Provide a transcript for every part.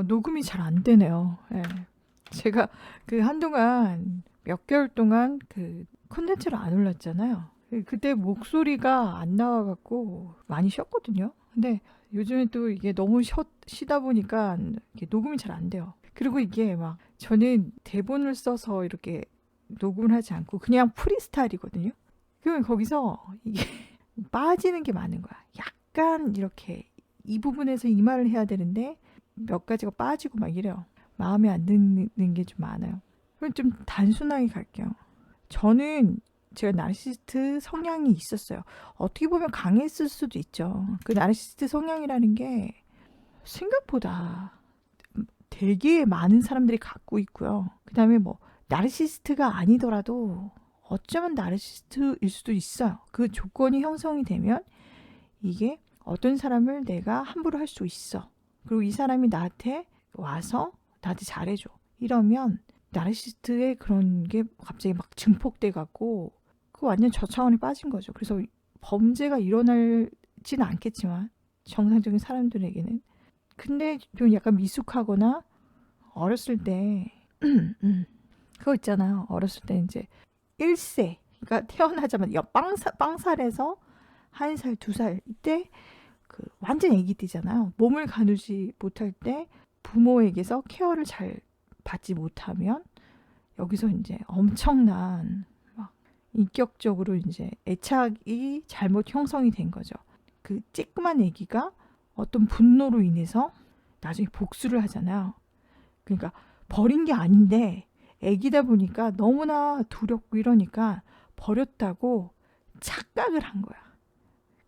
녹음이 잘 안 되네요. 예. 제가 그 한동안 몇 개월 동안 그 콘텐츠를 안 올렸잖아요. 그때 목소리가 안 나와갖고 많이 쉬었거든요. 근데 요즘에 또 이게 너무 쉬다 보니까 이게 녹음이 잘 안 돼요. 그리고 이게 막 저는 대본을 써서 이렇게 녹음을 하지 않고 그냥 프리스타일이거든요. 그러면 거기서 이게 빠지는 게 많은 거야. 약간 이렇게 이 부분에서 이 말을 해야 되는데 몇 가지가 빠지고 막 이래요. 마음에 안 드는 게 좀 많아요. 그럼 좀 단순하게 갈게요. 저는 제가 나르시시스트 성향이 있었어요. 어떻게 보면 강했을 수도 있죠. 그 나르시시스트 성향이라는 게 생각보다 되게 많은 사람들이 갖고 있고요. 그 다음에 뭐 나르시시스트가 아니더라도 어쩌면 나르시시스트일 수도 있어요. 그 조건이 형성이 되면 이게 어떤 사람을 내가 함부로 할 수 있어. 그리고 이 사람이 나한테 와서 나한테 잘해줘. 이러면 나르시스트의 그런 게 갑자기 막 증폭돼 갖고 그 완전 저차원에 빠진 거죠. 그래서 범죄가 일어날지는 않겠지만 정상적인 사람들에게는 근데 좀 약간 미숙하거나 어렸을 때 그거 있잖아요. 어렸을 때 이제 1세 그러니까 태어나자마자 빵살에서 1살, 2살 이때 그 완전 아기 때잖아요. 몸을 가누지 못할 때 부모에게서 케어를 잘 받지 못하면 여기서 이제 엄청난 막 인격적으로 이제 애착이 잘못 형성이 된 거죠. 그 쬐끄만 아기가 어떤 분노로 인해서 나중에 복수를 하잖아요. 그러니까 버린 게 아닌데 아기다 보니까 너무나 두렵고 이러니까 버렸다고 착각을 한 거야.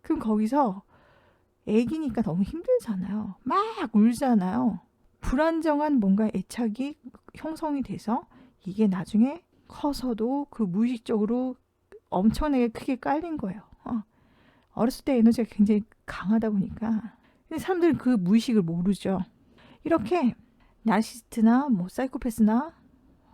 그럼 거기서 아기니까 너무 힘들잖아요. 막 울잖아요. 불안정한 뭔가 애착이 형성이 돼서 이게 나중에 커서도 그 무의식적으로 엄청나게 크게 깔린 거예요. 어렸을 때 에너지가 굉장히 강하다 보니까 근데 사람들은 그 무의식을 모르죠. 이렇게 나르시스트나 뭐 사이코패스나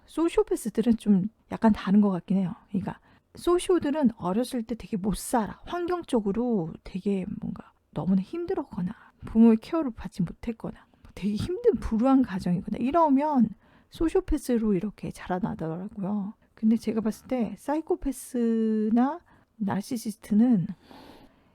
소시오패스들은 좀 약간 다른 것 같긴 해요. 그러니까 소시오들은 어렸을 때 되게 못 살아. 환경적으로 되게 뭔가 너무나 힘들었거나 부모의 케어를 받지 못했거나 되게 힘든 불우한 가정이거나 이러면 소시오패스로 이렇게 자라나더라고요. 근데 제가 봤을 때 사이코패스나 나르시시스트는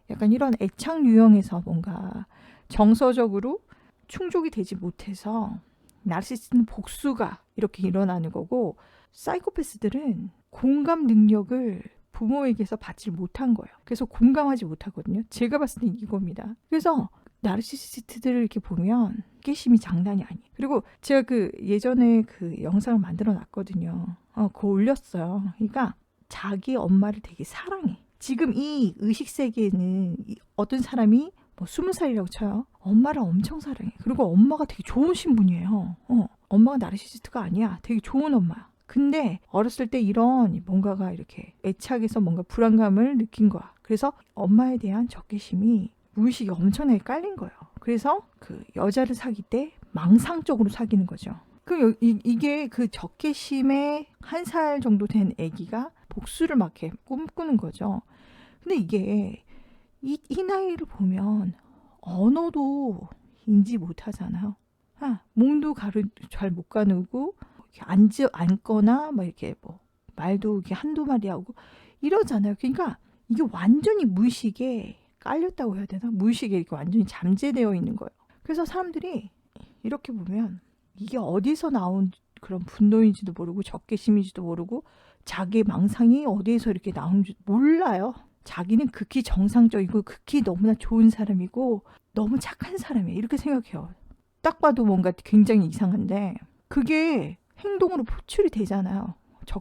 약간 이런 애착 유형에서 뭔가 정서적으로 충족이 되지 못해서 나르시시스트는 복수가 이렇게 일어나는 거고 사이코패스들은 공감 능력을 부모에게서 받지 못한 거예요. 그래서 공감하지 못하거든요. 제가 봤을 때 이겁니다. 그래서 나르시시스트들을 이렇게 보면 호기심이 장난이 아니에요. 그리고 제가 그 예전에 그 영상을 만들어 놨거든요. 그거 올렸어요. 그러니까 자기 엄마를 되게 사랑해. 지금 이 의식 세계에는 어떤 사람이 뭐 20살이라고 쳐요. 엄마를 엄청 사랑해. 그리고 엄마가 되게 좋으신 분이에요. 엄마가 나르시시스트가 아니야. 되게 좋은 엄마야. 근데 어렸을 때 이런 뭔가가 이렇게 애착에서 뭔가 불안감을 느낀 거야. 그래서 엄마에 대한 적개심이 무의식이 엄청나게 깔린 거예요. 그래서 그 여자를 사귈 때 망상적으로 사귀는 거죠. 그럼 이게 그 적개심에 1살 정도 된 아기가 복수를 막 이렇게 꿈꾸는 거죠. 근데 이게 이 나이를 보면 언어도 인지 못하잖아요. 몸도 잘 못 가누고 앉거나 막 이렇게 뭐 말도 이렇게 한두 마디 하고 이러잖아요. 그러니까 이게 완전히 무의식에 깔렸다고 해야 되나? 무의식에 이렇게 완전히 잠재되어 있는 거예요. 그래서 사람들이 이렇게 보면 이게 어디서 나온 그런 분노인지도 모르고 적개심인지도 모르고 자기의 망상이 어디에서 이렇게 나오는지 몰라요. 자기는 극히 정상적이고 극히 너무나 좋은 사람이고 너무 착한 사람이에요. 이렇게 생각해요. 딱 봐도 뭔가 굉장히 이상한데 그게 행동으로 표출이 되잖아요.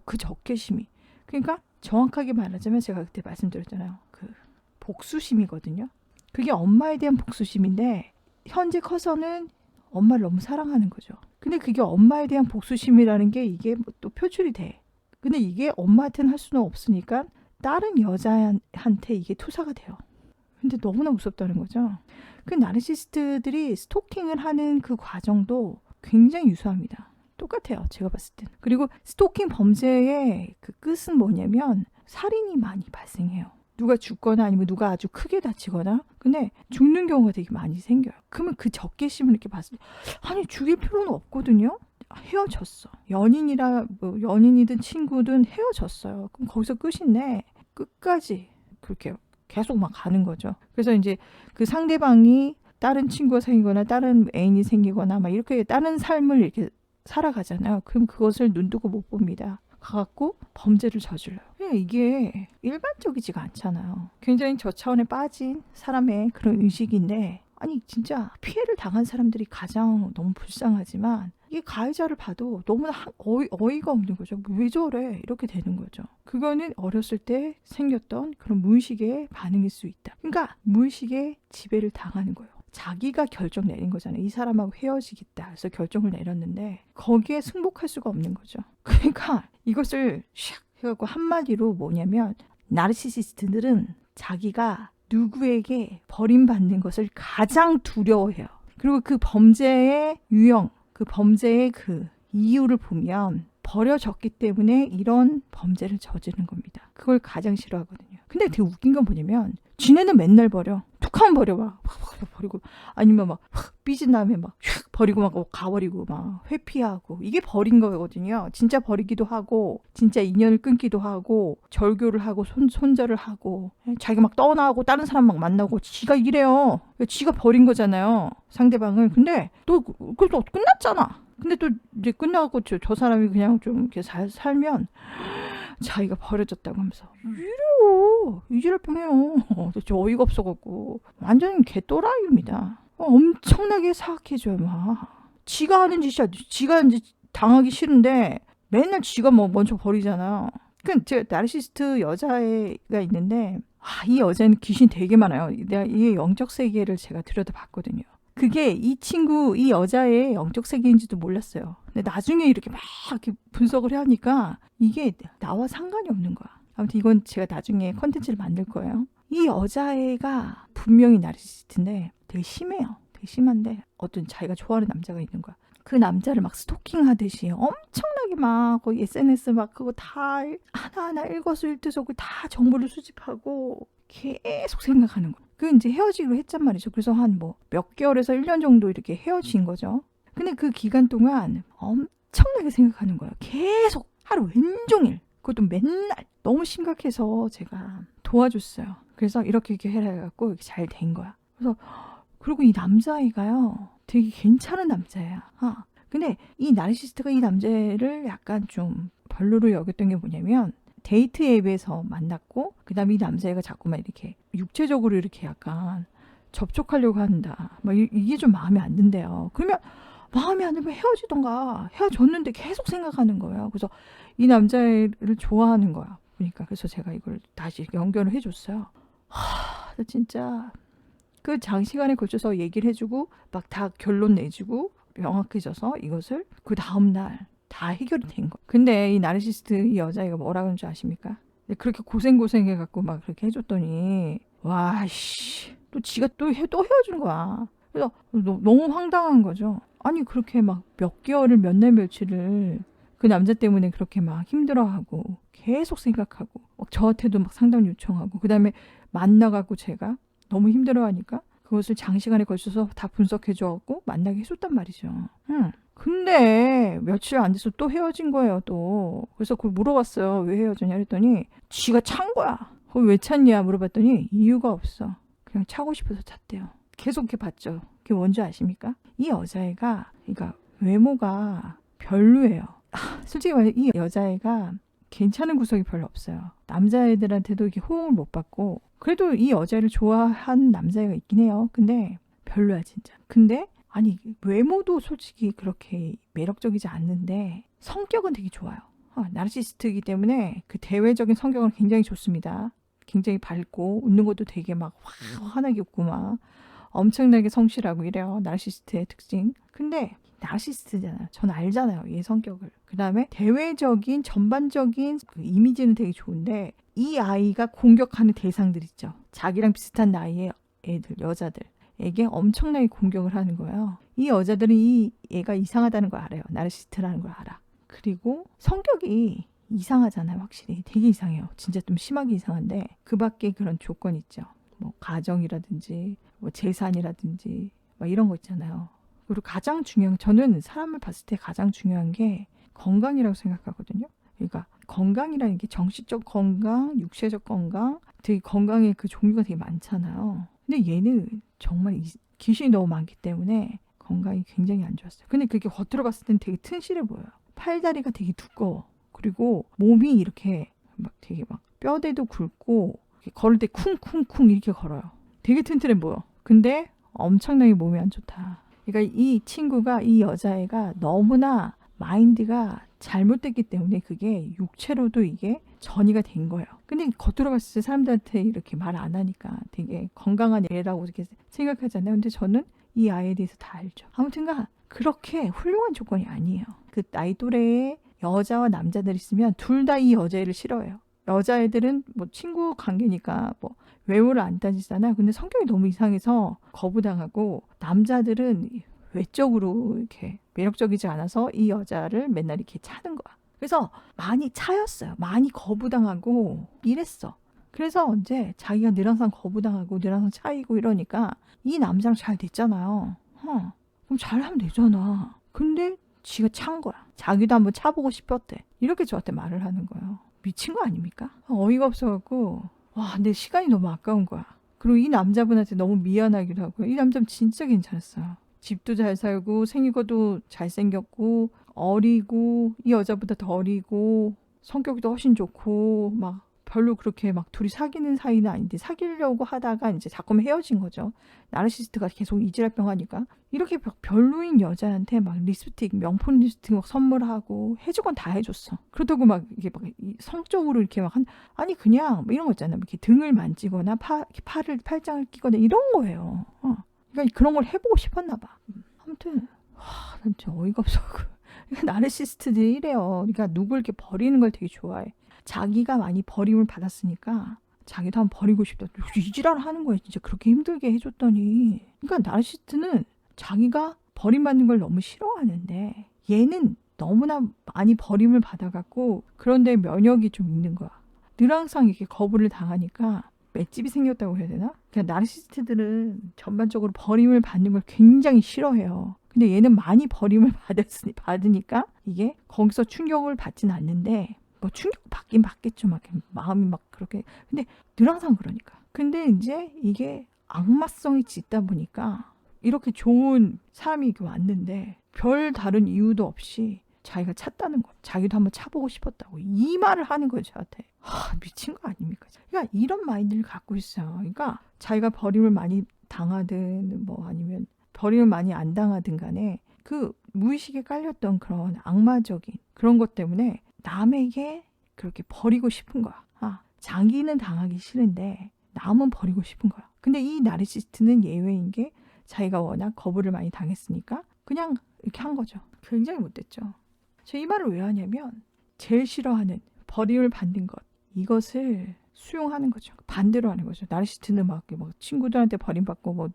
그 적개심이. 그러니까 정확하게 말하자면 제가 그때 말씀드렸잖아요. 그 복수심이거든요. 그게 엄마에 대한 복수심인데 현재 커서는 엄마를 너무 사랑하는 거죠. 근데 그게 엄마에 대한 복수심이라는 게 이게 또 표출이 돼. 근데 이게 엄마한테는 할 수는 없으니까 다른 여자한테 이게 투사가 돼요. 근데 너무나 무섭다는 거죠. 그 나르시시스트들이 스토킹을 하는 그 과정도 굉장히 유사합니다. 똑같아요. 제가 봤을 때는. 그리고 스토킹 범죄의 그 끝은 뭐냐면 살인이 많이 발생해요. 누가 죽거나 아니면 누가 아주 크게 다치거나. 근데 죽는 경우가 되게 많이 생겨요. 그러면 그 적개심을 이렇게 봤을 때 아니 죽일 필요는 없거든요. 헤어졌어. 연인이든 친구든 헤어졌어요. 그럼 거기서 끝인데 끝까지 그렇게 계속 막 가는 거죠. 그래서 이제 그 상대방이 다른 친구가 생기거나 다른 애인이 생기거나 막 이렇게 다른 삶을 이렇게 살아가잖아요. 그럼 그것을 눈뜨고 못 봅니다. 가갖고 범죄를 저질러요. 이게 일반적이지가 않잖아요. 굉장히 저차원에 빠진 사람의 그런 의식인데 아니 진짜 피해를 당한 사람들이 가장 너무 불쌍하지만 이 가해자를 봐도 너무나 어이가 없는 거죠. 왜 저래? 이렇게 되는 거죠. 그거는 어렸을 때 생겼던 그런 무의식의 반응일 수 있다. 그러니까 무의식의 지배를 당하는 거예요. 자기가 결정 내린 거잖아요. 이 사람하고 헤어지겠다. 그래서 결정을 내렸는데 거기에 승복할 수가 없는 거죠. 그러니까 이것을 샥 해갖고 한마디로 뭐냐면 나르시시스트들은 자기가 누구에게 버림받는 것을 가장 두려워해요. 그리고 그 범죄의 유형, 그 범죄의 그 이유를 보면 버려졌기 때문에 이런 범죄를 저지른 겁니다. 그걸 가장 싫어하거든요. 근데 되게 웃긴 건 뭐냐면 지네는 맨날 버려. 툭 하면 버려. 막 버리고 아니면 막 삐진 다음에 막 휙 버리고 막 가버리고 막 회피하고 이게 버린 거거든요. 진짜 버리기도 하고 진짜 인연을 끊기도 하고 절교를 하고 손절을 하고 자기가 막 떠나고 다른 사람 막 만나고 지가 이래요. 지가 버린 거잖아요. 상대방을. 근데 또 그래도 끝났잖아. 근데 또 이제 끝나고 저 사람이 그냥 좀 이렇게 살면 자기가 버려졌다고 하면서 이래요. 이지랄병이에요. 저 어이가 없어갖고 완전 개또라이입니다. 엄청나게 사악해져요. 막 지가 하는 짓이야. 지가 이제 당하기 싫은데 맨날 지가 뭐 먼저 버리잖아요. 그러니까 제가 나르시스트 여자애가 있는데 이 여자는 귀신 되게 많아요. 내가 이 영적 세계를 제가 들여다봤거든요. 그게 이 여자의 영적 세계인지도 몰랐어요. 근데 나중에 이렇게 막 이렇게 분석을 하니까 이게 나와 상관이 없는 거야. 아무튼 이건 제가 나중에 컨텐츠를 만들 거예요. 이 여자애가 분명히 나르시스트인데 되게 심해요. 되게 심한데 어떤 자기가 좋아하는 남자가 있는 거야. 그 남자를 막 스토킹하듯이 엄청나게 막 거기 SNS 막 그거 다 하나하나 일거수일투족을 다 정보를 수집하고 계속 생각하는 거야. 그 이제 헤어지기로 했단 말이죠. 그래서 한 뭐 몇 개월에서 1년 정도 이렇게 헤어진 거죠. 근데 그 기간 동안 엄청나게 생각하는 거예요. 계속 하루 왼종일. 그것도 맨날. 너무 심각해서 제가 도와줬어요. 그래서 이렇게 해라 해갖고 이렇게 잘 된 거야. 그래서 그리고 이 남자애가요. 되게 괜찮은 남자야. 근데 이 나르시스트가 이 남자를 약간 좀 별로로 여겼던 게 뭐냐면 데이트 앱에서 만났고 그다음에 이 남자애가 자꾸만 이렇게 육체적으로 이렇게 약간 접촉하려고 한다. 막 이게 좀 마음에 안 든대요. 그러면 마음에 안 들면 헤어지던가. 헤어졌는데 계속 생각하는 거예요. 그래서 이 남자애를 좋아하는 거야. 그러니까 그래서 제가 이걸 다시 연결을 해줬어요. 진짜 그 장시간에 걸쳐서 얘기를 해주고 막 다 결론 내주고 명확해져서 이것을 그 다음날 다 해결이 된 거. 근데 이 나르시스트 이 여자애가 뭐라 그러는 줄 아십니까? 그렇게 고생해갖고 막 그렇게 해줬더니 와씨 또 지가 또 헤어진 거야. 그래서 너무 황당한 거죠. 아니 그렇게 막 몇 개월을 몇 날 며칠을 그 남자 때문에 그렇게 막 힘들어하고 계속 생각하고 막 저한테도 막 상담 요청하고 그다음에 만나갖고 제가 너무 힘들어하니까 그것을 장시간에 걸쳐서 다 분석해줘갖고 만나게 해줬단 말이죠. 근데 며칠 안 돼서 또 헤어진 거예요. 또 그래서 그걸 물어봤어요. 왜 헤어졌냐 했더니 지가 찬 거야. 그걸 왜 찼냐 물어봤더니 이유가 없어. 그냥 차고 싶어서 찼대요. 계속 이렇게 봤죠. 그게 뭔지 아십니까? 이 여자애가 그러니까 외모가 별로예요. 솔직히 말해 이 여자애가 괜찮은 구석이 별로 없어요. 남자애들한테도 이렇게 호응을 못 받고 그래도 이 여자를 좋아한 남자애가 있긴 해요. 근데 별로야 진짜. 근데 아니 외모도 솔직히 그렇게 매력적이지 않는데 성격은 되게 좋아요. 나르시시스트이기 때문에 그 대외적인 성격은 굉장히 좋습니다. 굉장히 밝고 웃는 것도 되게 막 환하게 웃고 막 엄청나게 성실하고 이래요. 나르시시스트의 특징. 근데 나르시시스트잖아요. 전 알잖아요. 얘 성격을. 그 다음에 대외적인 전반적인 그 이미지는 되게 좋은데 이 아이가 공격하는 대상들 있죠. 자기랑 비슷한 나이의 애들, 여자들에게 엄청나게 공격을 하는 거예요. 이 여자들은 이 얘가 이상하다는 걸 알아요. 나르시스트라는 걸 알아. 그리고 성격이 이상하잖아요. 확실히 되게 이상해요. 진짜 좀 심하게 이상한데 그 밖에 그런 조건 있죠. 뭐 가정이라든지 뭐 재산이라든지 막 이런 거 있잖아요. 그리고 가장 중요한, 저는 사람을 봤을 때 가장 중요한 게 건강이라고 생각하거든요. 그러니까 건강이라는 게 정신적 건강, 육체적 건강, 되게 건강의 그 종류가 되게 많잖아요. 근데 얘는 정말 귀신이 너무 많기 때문에 건강이 굉장히 안 좋았어요. 근데 그게 겉으로 봤을 땐 되게 튼실해 보여요. 팔다리가 되게 두꺼워. 그리고 몸이 이렇게 막 되게 막 뼈대도 굵고 걸을 때 쿵쿵쿵 이렇게 걸어요. 되게 튼튼해 보여. 근데 엄청나게 몸이 안 좋다. 그러니까 이 친구가, 이 여자애가 너무나 마인드가 잘못됐기 때문에 그게 육체로도 이게 전이가 된 거예요. 근데 겉으로 봤을 때 사람들한테 이렇게 말 안 하니까 되게 건강한 애라고 이렇게 생각하잖아요. 근데 저는 이 아이에 대해서 다 알죠. 아무튼가 그렇게 훌륭한 조건이 아니에요. 그 나이 또래의 여자와 남자들 있으면 둘 다 이 여자애를 싫어해요. 여자애들은 뭐 친구 관계니까 뭐 외모를 안 따지잖아요. 근데 성격이 너무 이상해서 거부당하고, 남자들은 외적으로 이렇게 매력적이지 않아서 이 여자를 맨날 이렇게 차는 거야. 그래서 많이 차였어요. 많이 거부당하고 이랬어. 그래서 언제 자기가 늘 항상 거부당하고 늘 항상 차이고 이러니까 이 남자랑 잘 됐잖아요. 그럼 잘하면 되잖아. 근데 지가 찬 거야. 자기도 한번 차보고 싶었대. 이렇게 저한테 말을 하는 거예요. 미친 거 아닙니까? 어이가 없어갖고 와, 내 시간이 너무 아까운 거야. 그리고 이 남자분한테 너무 미안하기도 하고. 이 남자는 진짜 괜찮았어요. 집도 잘 살고 생기고도 잘생겼고 어리고, 이 여자보다 더 어리고 성격이 더 훨씬 좋고, 막 별로 그렇게 막 둘이 사귀는 사이는 아닌데 사귀려고 하다가 이제 자꾸만 헤어진 거죠. 나르시스트가 계속 이지랄병 하니까. 이렇게 별로인 여자한테 막 립스틱, 명품 립스틱 막 선물하고 해줄 건 다 해줬어. 그렇다고 막 이게 막 성적으로 이렇게 막 아니 그냥 뭐 이런 거 있잖아요. 이렇게 등을 만지거나 팔을 팔짱을 끼거나 이런 거예요. 그러니까 그런 걸 해보고 싶었나 봐. 아무튼 난 진짜 어이가 없어. 나르시스트들이 이래요. 그러니까 누굴 이렇게 버리는 걸 되게 좋아해. 자기가 많이 버림을 받았으니까 자기도 한번 버리고 싶다. 이지랄 하는 거야. 진짜 그렇게 힘들게 해줬더니. 그러니까 나르시스트는 자기가 버림받는 걸 너무 싫어하는데 얘는 너무나 많이 버림을 받아갖고 그런데 면역이 좀 있는 거야. 늘 항상 이렇게 거부를 당하니까 맷집이 생겼다고 해야 되나? 그냥 나르시스트들은 전반적으로 버림을 받는 걸 굉장히 싫어해요. 근데 얘는 많이 버림을 받으니까 이게 거기서 충격을 받진 않는데, 뭐 충격 받긴 받겠죠. 막 마음이 막 그렇게. 근데 늘 항상 그러니까. 근데 이제 이게 악마성이 짙다 보니까 이렇게 좋은 사람이 이렇게 왔는데 별 다른 이유도 없이 자기가 찼다는 거야. 자기도 한번 차보고 싶었다고 이 말을 하는 거예요, 저한테. 미친 거 아닙니까? 그러니까 이런 마인드를 갖고 있어요. 그러니까 자기가 버림을 많이 당하든 뭐 아니면 버림을 많이 안 당하든 간에 그 무의식에 깔렸던 그런 악마적인 그런 것 때문에 남에게 그렇게 버리고 싶은 거야. 자기는 당하기 싫은데 남은 버리고 싶은 거야. 근데 이 나르시스트는 예외인 게 자기가 워낙 거부를 많이 당했으니까 그냥 이렇게 한 거죠. 굉장히 못됐죠. 제가 이 말을 왜 하냐면 제일 싫어하는 버림을 받는 것, 이것을 수용하는 거죠. 반대로 하는 거죠. 나르시스트는 막 친구들한테 버림받고 뭐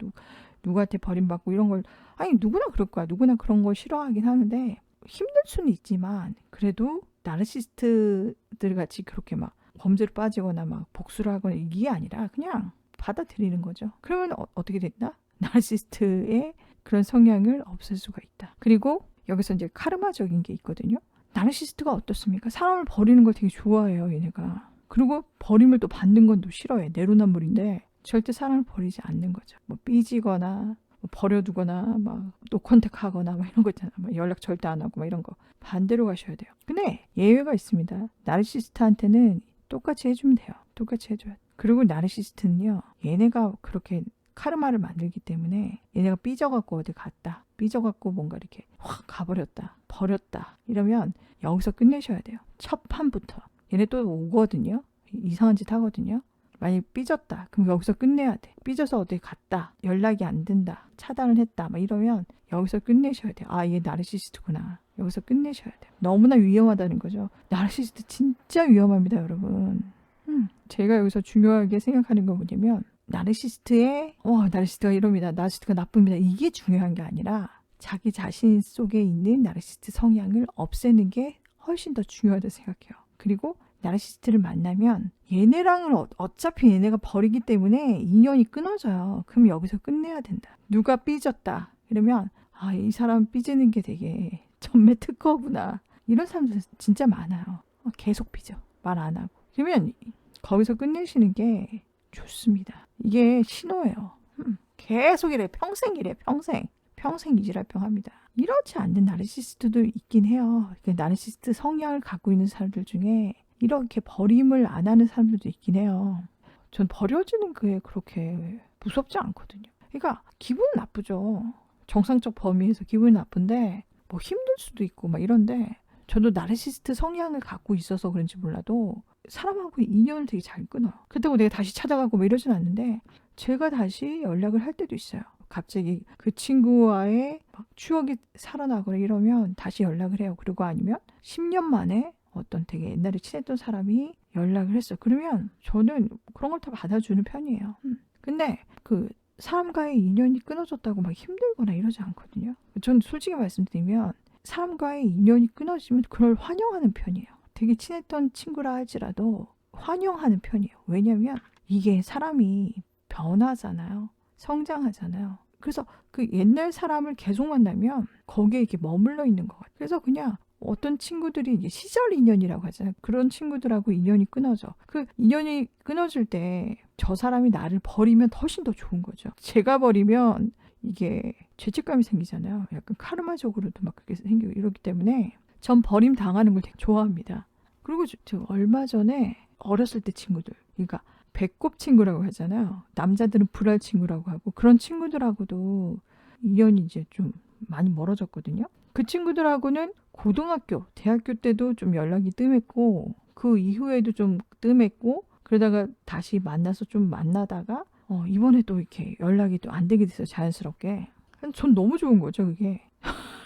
누구한테 버림받고 이런 걸, 아니 누구나 그럴 거야. 누구나 그런 걸 싫어하긴 하는데 힘들 수는 있지만 그래도 나르시스트들 같이 그렇게 막 범죄로 빠지거나 막 복수를 하거나 이게 아니라 그냥 받아들이는 거죠. 그러면 어떻게 된다? 나르시스트의 그런 성향을 없앨 수가 있다. 그리고 여기서 이제 카르마적인 게 있거든요. 나르시스트가 어떻습니까? 사람을 버리는 걸 되게 좋아해요, 얘네가. 그리고 버림을 또 받는 건 또 싫어해. 내로남불인데 절대 사람을 버리지 않는 거죠. 뭐 삐지거나 뭐 버려두거나 막 노컨택하거나 막 이런 거 있잖아. 막 연락 절대 안 하고 막 이런 거. 반대로 가셔야 돼요. 근데 예외가 있습니다. 나르시스트한테는 똑같이 해주면 돼요. 똑같이 해줘야 돼. 그리고 나르시스트는요, 얘네가 그렇게 카르마를 만들기 때문에 얘네가 삐져갖고 어디 갔다, 삐져갖고 뭔가 이렇게 확 가버렸다, 버렸다 이러면 여기서 끝내셔야 돼요. 첫 판부터. 얘네 또 오거든요. 이상한 짓 하거든요. 만약 삐졌다, 그럼 여기서 끝내야 돼. 삐져서 어디 갔다, 연락이 안 된다, 차단을 했다 막 이러면 여기서 끝내셔야 돼요. 얘 나르시스트구나. 여기서 끝내셔야 돼요. 너무나 위험하다는 거죠. 나르시스트 진짜 위험합니다, 여러분. 제가 여기서 중요하게 생각하는 건 뭐냐면 나르시스트가 이럽니다, 나르시스트가 나쁩니다, 이게 중요한 게 아니라 자기 자신 속에 있는 나르시스트 성향을 없애는 게 훨씬 더 중요하다고 생각해요. 그리고 나르시스트를 만나면 얘네랑은 어차피 얘네가 버리기 때문에 인연이 끊어져요. 그럼 여기서 끝내야 된다. 누가 삐졌다 그러면 이 사람 삐지는 게 되게 전매 특허구나. 이런 사람들 진짜 많아요. 계속 삐져. 말 안 하고. 그러면 거기서 끝내시는 게 좋습니다. 이게 신호예요. 계속 이래. 평생 이래. 평생 이지랄병 합니다. 이렇지 않는 나르시스트도 있긴 해요. 나르시스트 성향을 갖고 있는 사람들 중에 이렇게 버림을 안 하는 사람들도 있긴 해요. 전 버려지는 그게 그렇게 무섭지 않거든요. 그러니까 기분은 나쁘죠. 정상적 범위에서 기분이 나쁜데 뭐 힘들 수도 있고 막 이런데 저도 나르시스트 성향을 갖고 있어서 그런지 몰라도 사람하고 인연을 되게 잘 끊어요. 그렇다고 내가 다시 찾아가고 뭐 이러진 않는데 제가 다시 연락을 할 때도 있어요. 갑자기 그 친구와의 막 추억이 살아나거나 이러면 다시 연락을 해요. 그리고 아니면 10년 만에 어떤 되게 옛날에 친했던 사람이 연락을 했어요. 그러면 저는 그런 걸 다 받아주는 편이에요. 근데 그 사람과의 인연이 끊어졌다고 막 힘들거나 이러지 않거든요. 전 솔직히 말씀드리면 사람과의 인연이 끊어지면 그걸 환영하는 편이에요. 되게 친했던 친구라 할지라도 환영하는 편이에요. 왜냐면 이게 사람이 변하잖아요. 성장하잖아요. 그래서 그 옛날 사람을 계속 만나면 거기에 이렇게 머물러 있는 것 같아요. 그래서 그냥 어떤 친구들이 이제 시절 인연이라고 하잖아요. 그런 친구들하고 인연이 끊어져. 그 인연이 끊어질 때 저 사람이 나를 버리면 훨씬 더 좋은 거죠. 제가 버리면 이게 죄책감이 생기잖아요. 약간 카르마적으로도 막 그렇게 생기고 이러기 때문에 전 버림 당하는 걸 되게 좋아합니다. 그리고 저 얼마 전에 어렸을 때 친구들, 그러니까 배꼽 친구라고 하잖아요. 남자들은 불알 친구라고 하고 그런 친구들하고도 인연이 이제 좀 많이 멀어졌거든요. 그 친구들하고는 고등학교, 대학교 때도 좀 연락이 뜸했고 그 이후에도 좀 뜸했고 그러다가 다시 만나서 좀 만나다가 이번에 또 이렇게 연락이 또 안 되게 됐어요. 자연스럽게. 전 너무 좋은 거죠, 그게.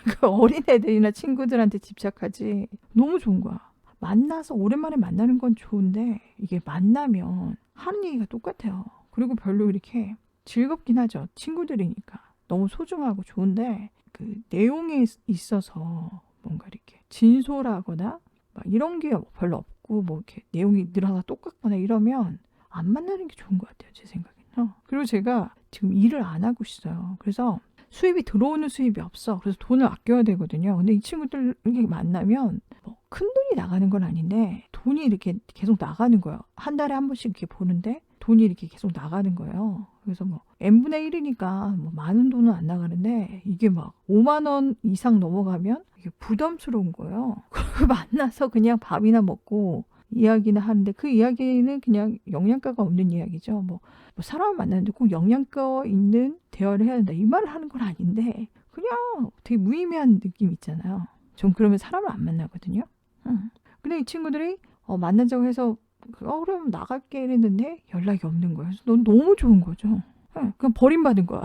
그 어린애들이나 친구들한테 집착하지 너무 좋은 거야. 만나서 오랜만에 만나는 건 좋은데 이게 만나면 하는 얘기가 똑같아요. 그리고 별로 이렇게 즐겁긴 하죠. 친구들이니까. 너무 소중하고 좋은데 그 내용에 있어서 뭔가 이렇게 진솔하거나 막 이런 게 별로 없고 뭐 이렇게 내용이 늘 하나 똑같거나 이러면 안 만나는 게 좋은 것 같아요. 제 생각에는. 그리고 제가 지금 일을 안 하고 있어요. 그래서 수입이 들어오는 수입이 없어. 그래서 돈을 아껴야 되거든요. 근데 이 친구들 이렇게 만나면 뭐 큰 돈이 나가는 건 아닌데 돈이 이렇게 계속 나가는 거예요. 한 달에 한 번씩 이렇게 보는데 돈이 이렇게 계속 나가는 거예요. 그래서 뭐 n분의 1이니까 뭐 많은 돈은 안 나가는데 이게 막 5만 원 이상 넘어가면 이게 부담스러운 거예요. 그리고 만나서 그냥 밥이나 먹고 이야기나 하는데 그 이야기는 그냥 영양가가 없는 이야기죠. 뭐 사람을 만나는데 꼭 영양가 있는 대화를 해야 된다. 이 말을 하는 건 아닌데 그냥 되게 무의미한 느낌 있잖아요. 전 그러면 사람을 안 만나거든요. 근데 이 친구들이 만나자고 해서 그럼 나갈게 이랬는데 연락이 없는 거예요. 그래서 넌 너무 좋은 거죠. 그냥 버림받은 거야.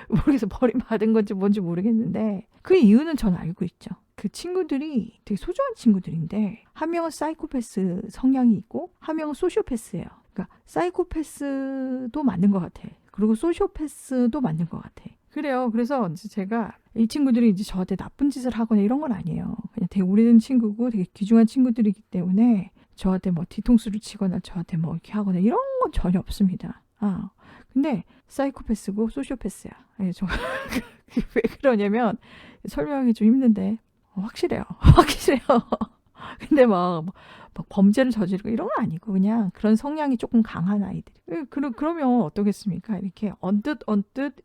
모르겠어. 버림받은 건지 뭔지 모르겠는데 그 이유는 전 알고 있죠. 그 친구들이 되게 소중한 친구들인데 한 명은 사이코패스 성향이 있고 한 명은 소시오패스예요. 그러니까 사이코패스도 맞는 것 같아. 그리고 소시오패스도 맞는 것 같아. 그래요. 그래서 이제 제가 이 친구들이 이제 저한테 나쁜 짓을 하거나 이런 건 아니에요. 그냥 되게 오래된 친구고 되게 귀중한 친구들이기 때문에 저한테 뭐 뒤통수를 치거나 저한테 뭐 이렇게 하거나 이런 건 전혀 없습니다. 근데 사이코패스고 소시오패스야. 왜 그러냐면 설명하기 좀 힘든데 확실해요. 확실해요. 근데 막 범죄를 저지르고 이런 건 아니고 그냥 그런 성향이 조금 강한 아이들이. 그러면 어떠겠습니까? 이렇게 언뜻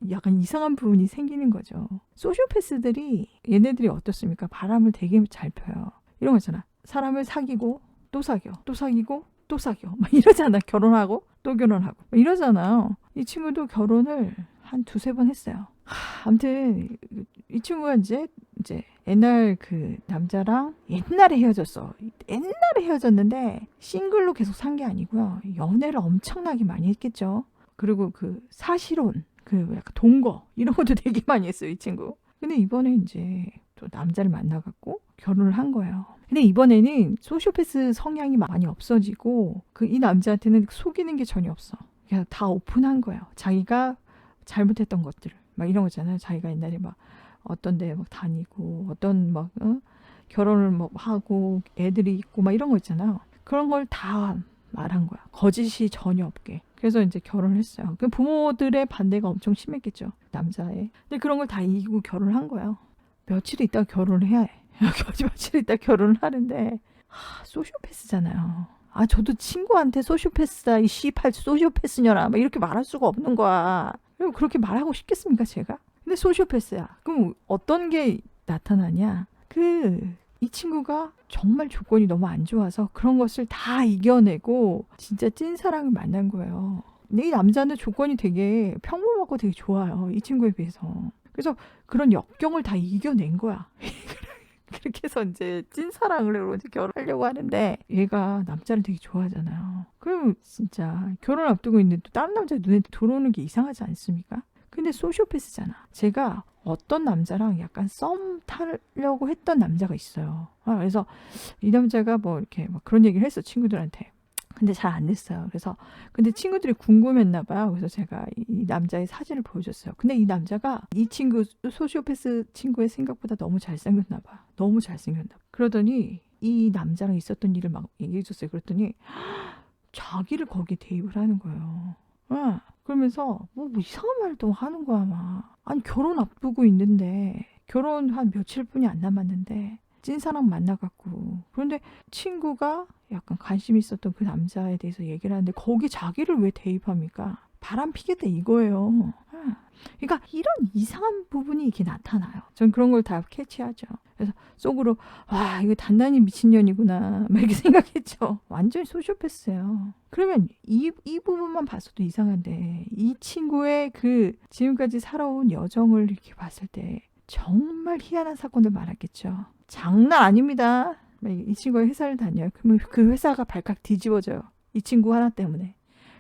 약간 이상한 부분이 생기는 거죠. 소시오패스들이 얘네들이 어떻습니까? 바람을 되게 잘 펴요. 이런 거 있잖아. 사람을 사귀고 또 사겨. 또 사귀고 또 사겨. 막 이러잖아. 결혼하고 또 결혼하고. 이러잖아요. 이 친구도 결혼을 한 두세 번 했어요. 아무튼 이 친구가 이제 옛날 그 남자랑 옛날에 헤어졌어. 옛날에 헤어졌는데 싱글로 계속 산 게 아니고요. 연애를 엄청나게 많이 했겠죠. 그리고 그 사실혼, 그 약간 동거 이런 것도 되게 많이 했어요. 이 친구. 근데 이번에 이제 또 남자를 만나갖고 결혼을 한 거예요. 근데 이번에는 소시오패스 성향이 많이 없어지고 이 남자한테는 속이는 게 전혀 없어. 그냥 다 오픈한 거예요. 자기가 잘못했던 것들을 막 이런 거잖아요. 자기가 옛날에 막 어떤 데 막 다니고 어떤 막 결혼을 뭐 하고 애들이 있고 막 이런 거 있잖아요. 그런 걸 다 말한 거야. 거짓이 전혀 없게. 그래서 이제 결혼을 했어요. 그 부모들의 반대가 엄청 심했겠죠. 남자의. 근데 그런 걸 다 이기고 결혼을 한 거예요. 며칠 있다가 결혼을 해야 해. 며칠 있다가 결혼을 하는데 소시오패스잖아요. 저도 친구한테 소시오패스다, 이 씨팔 소시오패스녀라 막 이렇게 말할 수가 없는 거야. 그리고 그렇게 말하고 싶겠습니까 제가? 근데 소시오패스야. 그럼 어떤 게 나타나냐? 이 친구가 정말 조건이 너무 안 좋아서 그런 것을 다 이겨내고 진짜 찐사랑을 만난 거예요. 근데 이 남자는 조건이 되게 평범하고 되게 좋아요. 이 친구에 비해서. 그래서 그런 역경을 다 이겨낸 거야. 그렇게 해서 이제 찐사랑으로 이제 결혼하려고 하는데 얘가 남자를 되게 좋아하잖아요. 그럼 진짜 결혼 앞두고 있는데 또 다른 남자 눈에 들어오는 게 이상하지 않습니까? 근데 소시오패스잖아. 제가 어떤 남자랑 약간 썸 타려고 했던 남자가 있어요. 그래서 이 남자가 뭐 이렇게 막 그런 얘기를 했어, 친구들한테. 근데 잘 안 됐어요. 그래서 근데 친구들이 궁금했나 봐요. 그래서 제가 이 남자의 사진을 보여줬어요. 근데 이 남자가 이 친구 소시오패스 친구의 생각보다 너무 잘생겼나 봐. 너무 잘생겼나 봐. 그러더니 이 남자랑 있었던 일을 막 얘기해 줬어요. 그랬더니 자기를 거기에 대입을 하는 거예요. 그러면서 뭐 이상한 말도 하는 거야 막. 아니 결혼 앞두고 있는데 결혼 한 며칠뿐이 안 남았는데 찐사랑 만나갖고 그런데 친구가 약간 관심 있었던 그 남자에 대해서 얘기를 하는데 거기 자기를 왜 대입합니까? 바람 피겠다 이거예요. 그러니까 이런 이상한 부분이 이렇게 나타나요. 전 그런 걸 다 캐치하죠. 그래서 속으로 와 이거 단단히 미친년이구나 막 이렇게 생각했죠. 완전히 소시오패스예요. 그러면 이 부분만 봤어도 이상한데 이 친구의 그 지금까지 살아온 여정을 이렇게 봤을 때 정말 희한한 사건들 많았겠죠. 장난 아닙니다. 이 친구가 회사를 다녀요. 그러면 그 회사가 발칵 뒤집어져요. 이 친구 하나 때문에.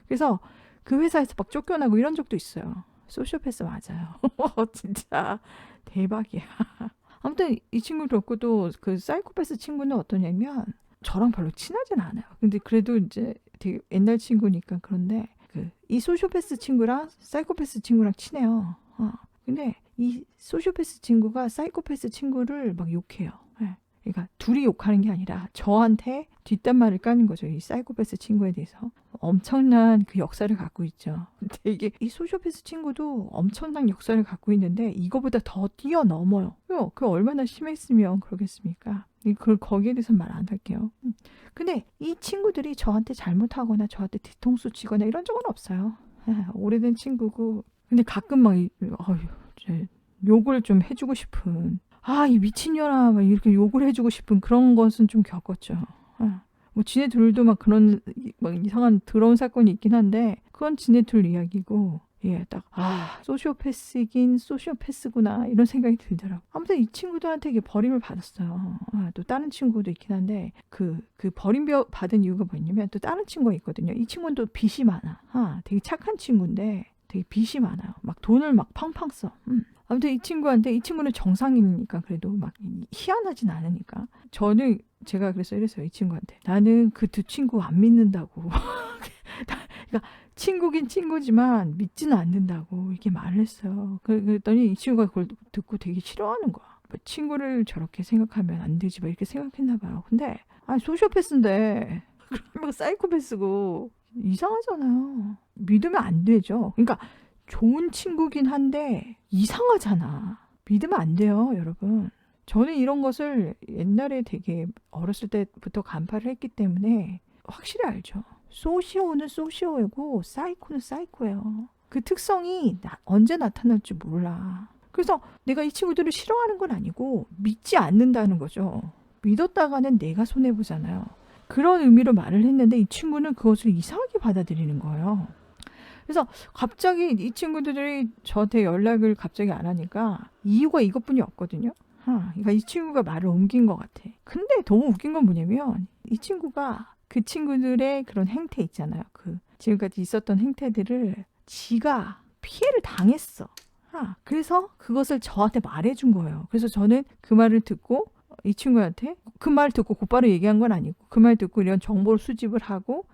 그래서 그 회사에서 막 쫓겨나고 이런 적도 있어요. 소시오패스 맞아요. 진짜 대박이야. 아무튼 이 친구를 그렇고 또 그 사이코패스 친구는 어떠냐면 저랑 별로 친하진 않아요. 근데 그래도 이제 되게 옛날 친구니까 그런데 이 소시오패스 친구랑 사이코패스 친구랑 친해요. 근데 이 소시오패스 친구가 사이코패스 친구를 막 욕해요. 그러니까 둘이 욕하는 게 아니라 저한테 뒷담화를 까는 거죠. 이 사이코패스 친구에 대해서. 엄청난 그 역사를 갖고 있죠. 근데 이게 이 소시오패스 친구도 엄청난 역사를 갖고 있는데 이거보다 더 뛰어넘어요. 그 얼마나 심했으면 그러겠습니까? 거기에 대해서 말 안 할게요. 근데 이 친구들이 저한테 잘못하거나 저한테 뒤통수 치거나 이런 적은 없어요. 오래된 친구고. 근데 가끔 막 욕을 좀 해주고 싶은 이 미친년아 막 이렇게 욕을 해주고 싶은 그런 것은 좀 겪었죠. 뭐 지네 둘도 막 그런 막 이상한 더러운 사건이 있긴 한데 그건 지네 둘 이야기고 딱 소시오패스긴 소시오패스구나 이런 생각이 들더라고. 아무튼 이 친구들한테 이게 버림을 받았어요. 또 다른 친구도 있긴 한데 그 버림 받은 이유가 뭐냐면 또 다른 친구가 있거든요. 이 친구는 또 빚이 많아. 되게 착한 친구인데 되게 빚이 많아요. 막 돈을 막 팡팡 써. 아무튼 이 친구는 정상인이니까 그래도 막 희한하진 않으니까 제가 그래서 이랬어요. 이 친구한테 나는 그 두 친구 안 믿는다고. 그러니까 친구긴 친구지만 믿지는 않는다고 이렇게 말을 했어요. 그랬더니 이 친구가 그걸 듣고 되게 싫어하는 거야. 친구를 저렇게 생각하면 안 되지 막 이렇게 생각했나 봐요. 근데 소시오패스인데 그러면 사이코패스고 이상하잖아요. 믿으면 안 되죠. 그러니까 좋은 친구긴 한데 이상하잖아. 믿으면 안 돼요, 여러분. 저는 이런 것을 옛날에 되게 어렸을 때부터 간파를 했기 때문에 확실히 알죠. 소시오는 소시오이고 사이코는 사이코예요. 그 특성이 언제 나타날지 몰라. 그래서 내가 이 친구들을 싫어하는 건 아니고 믿지 않는다는 거죠. 믿었다가는 내가 손해보잖아요. 그런 의미로 말을 했는데 이 친구는 그것을 이상하게 받아들이는 거예요. 그래서 갑자기 이 친구들이 저한테 연락을 갑자기 안 하니까 이유가 이것뿐이 없거든요. 그러니까 이 친구가 말을 옮긴 것 같아. 근데 너무 웃긴 건 뭐냐면 이 친구가 그 친구들의 그런 행태 있잖아요. 지금까지 있었던 행태들을 지가 피해를 당했어. 그래서 그것을 저한테 말해준 거예요. 그래서 저는 그 말을 듣고 이 친구한테 그 말 듣고 곧바로 얘기한 건 아니고 그 말 듣고 이런 정보를 수집을 하고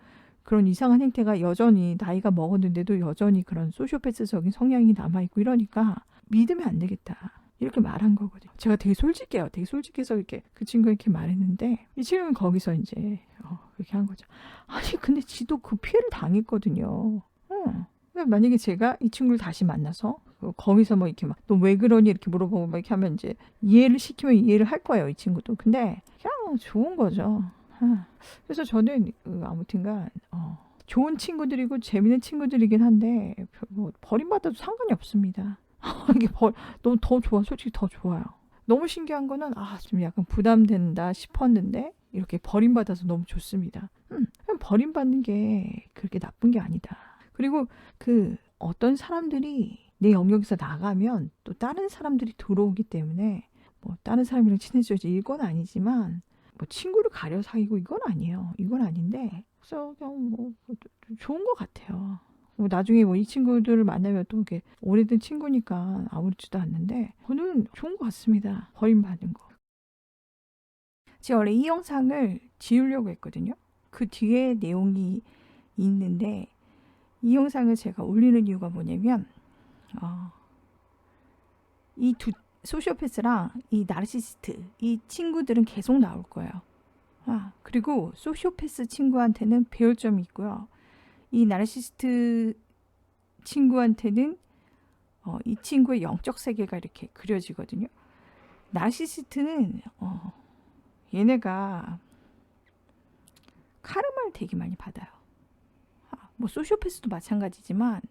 그런 이상한 행태가 여전히 나이가 먹었는데도 여전히 그런 소시오패스적인 성향이 남아있고 이러니까 믿으면 안 되겠다. 이렇게 말한 거거든요. 제가 되게 솔직해요. 되게 솔직해서 이렇게 그 친구가 이렇게 말했는데 이 친구는 거기서 이제 그렇게 한 거죠. 아니 근데 지도 그 피해를 당했거든요. 그러니까 만약에 제가 이 친구를 다시 만나서 거기서 뭐 이렇게 막 너 왜 그러니 이렇게 물어보고 막 이렇게 하면 이제 이해를 시키면 이해를 할 거예요. 이 친구도. 근데 그냥 좋은 거죠. 그래서 저는 아무튼간 좋은 친구들이고 재밌는 친구들이긴 한데 뭐 버림받아도 상관이 없습니다. 이게 너무 더 좋아. 솔직히 더 좋아요. 너무 신기한 거는 좀 약간 부담된다 싶었는데 이렇게 버림받아서 너무 좋습니다. 그냥 버림받는 게 그렇게 나쁜 게 아니다. 그리고 어떤 사람들이 내 영역에서 나가면 또 다른 사람들이 들어오기 때문에 뭐 다른 사람이랑 친해져야지 이건 아니지만 뭐 친구를 가려 사귀고 이건 아니에요. 이건 아닌데 그래서 그냥 뭐 좋은 것 같아요. 뭐 나중에 뭐 이 친구들을 만나면 또 이게 오래된 친구니까 아무렇지도 않는데 저는 좋은 것 같습니다. 버림받는 거. 제가 원래 이 영상을 지우려고 했거든요. 그 뒤에 내용이 있는데 이 영상을 제가 올리는 이유가 뭐냐면 이 두 소시오패스랑 이 나르시시스트 이 친구들은 계속 나올 거예요. 그리고 소시오패스 친구한테는 배울 점이 있고요. 이 나르시시스트 친구한테는 이 친구의 영적 세계가 이렇게 그려지거든요. 나르시시스트는 얘네가 카르마를 되게 많이 받아요. 뭐 소시오패스도 마찬가지지만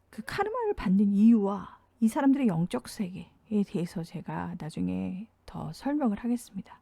그 카르마를 받는 이유와 이 사람들의 영적 세계에 대해서 제가 나중에 더 설명을 하겠습니다.